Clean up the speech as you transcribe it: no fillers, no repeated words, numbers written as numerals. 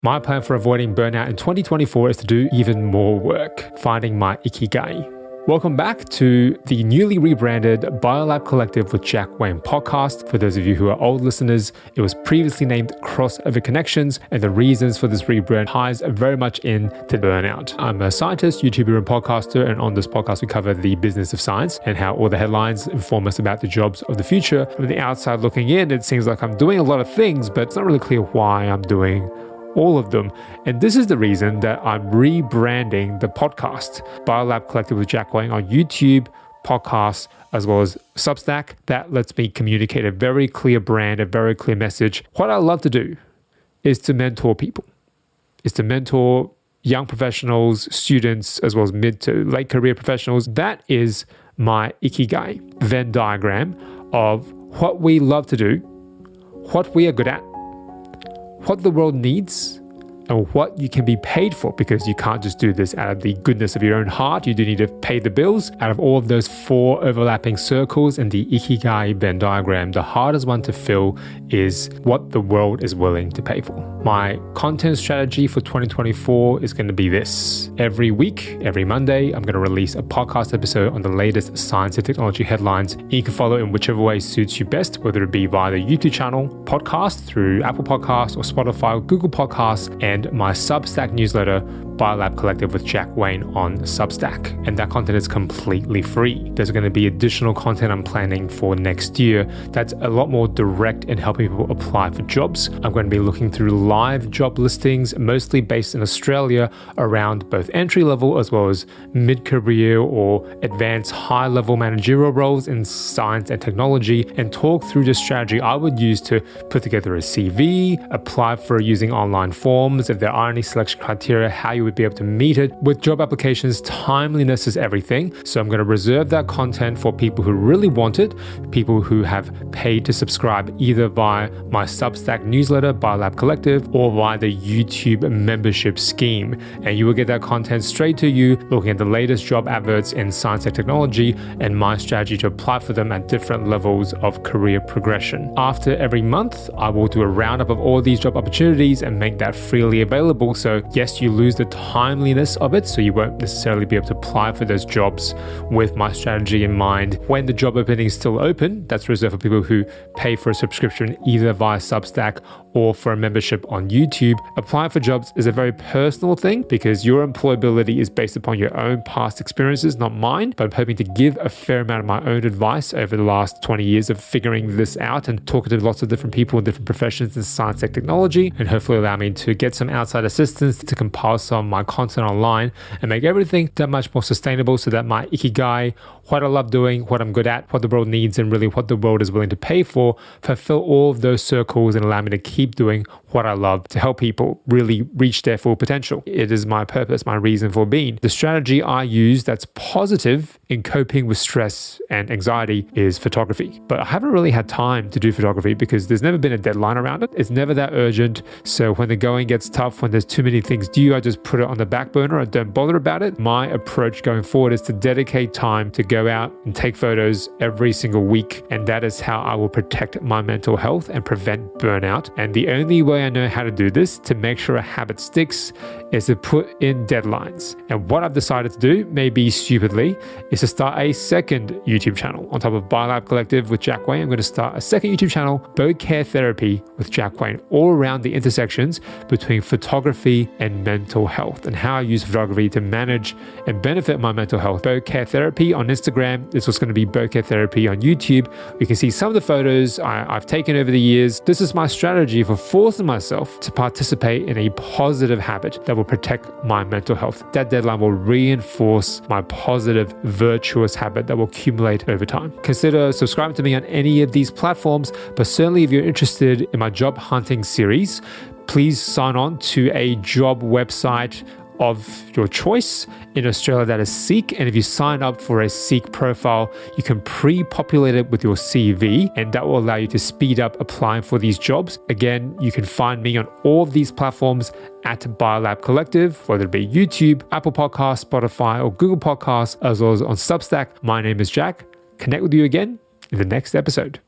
My plan for avoiding burnout in 2024 is to do even more work, finding my ikigai. Welcome back to the newly rebranded BioLab Collective with Jack Wayne podcast. For those of you who are old listeners, it was previously named Crossover Connections, and the reasons for this rebrand ties very much into burnout. I'm a scientist, YouTuber, and podcaster, and on this podcast we cover the business of science and how all the headlines inform us about the jobs of the future. From the outside looking in, it seems like I'm doing a lot of things, but it's not really clear why I'm doing all of them. And this is the reason that I'm rebranding the podcast, BioLab Collective with Jack Wayne, on YouTube, podcasts, as well as Substack. That lets me communicate a very clear brand, a very clear message. What I love to do is to mentor people, is to mentor young professionals, students, as well as mid to late career professionals. That is my ikigai Venn diagram of what we love to do, what we are good at, what the world needs, and what you can be paid for, because you can't just do this out of the goodness of your own heart. You do need to pay the bills. Out of all of those four overlapping circles in the ikigai Venn diagram, the hardest one to fill is what the world is willing to pay for. My content strategy for 2024 is going to be this. Every week, every Monday, I'm going to release a podcast episode on the latest science and technology headlines. You can follow in whichever way suits you best, whether it be via the YouTube channel, podcast through Apple Podcasts or Spotify or Google Podcasts, and my Substack newsletter, BioLab Collective with Jack Wayne on Substack. And that content is completely free. There's going to be additional content I'm planning for next year that's a lot more direct in helping people apply for jobs. I'm going to be looking through live job listings, mostly based in Australia, around both entry level as well as mid-career or advanced high-level managerial roles in science and technology, and talk through the strategy I would use to put together a CV, apply for using online forms, if there are any selection criteria, how you would be able to meet it. With job applications, timeliness is everything. So I'm going to reserve that content for people who really want it, people who have paid to subscribe either via my Substack newsletter, BioLab Collective, or via the YouTube membership scheme. And you will get that content straight to you, looking at the latest job adverts in science and technology and my strategy to apply for them at different levels of career progression. After every month, I will do a roundup of all these job opportunities and make that freely available. So yes, you lose the timeliness of it, so you won't necessarily be able to apply for those jobs with my strategy in mind. When the job opening is still open, that's reserved for people who pay for a subscription either via Substack or for a membership on YouTube. Applying for jobs is a very personal thing because your employability is based upon your own past experiences, not mine, but I'm hoping to give a fair amount of my own advice over the last 20 years of figuring this out and talking to lots of different people in different professions in science and technology, and hopefully allow me to get some outside assistance to compile some of my content online and make everything that much more sustainable, so that my ikigai, what I love doing, what I'm good at, what the world needs, and really what the world is willing to pay for, fulfill all of those circles and allow me to keep doing what I love to help people really reach their full potential. It is my purpose, my reason for being. The strategy I use that's positive in coping with stress and anxiety is photography. But I haven't really had time to do photography because there's never been a deadline around it. It's never that urgent. So when the going gets tough, when there's too many things due, I just put it on the back burner. I don't bother about it. My approach going forward is to dedicate time to go out and take photos every single week. And that is how I will protect my mental health and prevent burnout. And the only way I know how to do this to make sure a habit sticks is to put in deadlines. And what I've decided to do, maybe stupidly, is to start a second YouTube channel. On top of BioLab Collective with Jack Wayne, I'm going to start a second YouTube channel, Bokeh Therapy with Jack Wayne, all around the intersections between photography and mental health and how I use photography to manage and benefit my mental health. Bokeh Therapy on Instagram. This was going to be Bokeh Therapy on YouTube. You can see some of the photos I've taken over the years. This is my strategy for forcing myself to participate in a positive habit that will protect my mental health. That deadline will reinforce my positive, virtuous habit that will accumulate over time. Consider subscribing to me on any of these platforms, but certainly if you're interested in my job hunting series, please sign on to a job website of your choice. In Australia, that is Seek. And if you sign up for a Seek profile, you can pre-populate it with your CV, and that will allow you to speed up applying for these jobs. Again, you can find me on all of these platforms at BioLab Collective, whether it be YouTube, Apple Podcasts, Spotify, or Google Podcasts, as well as on Substack. My name is Jack. Connect with you again in the next episode.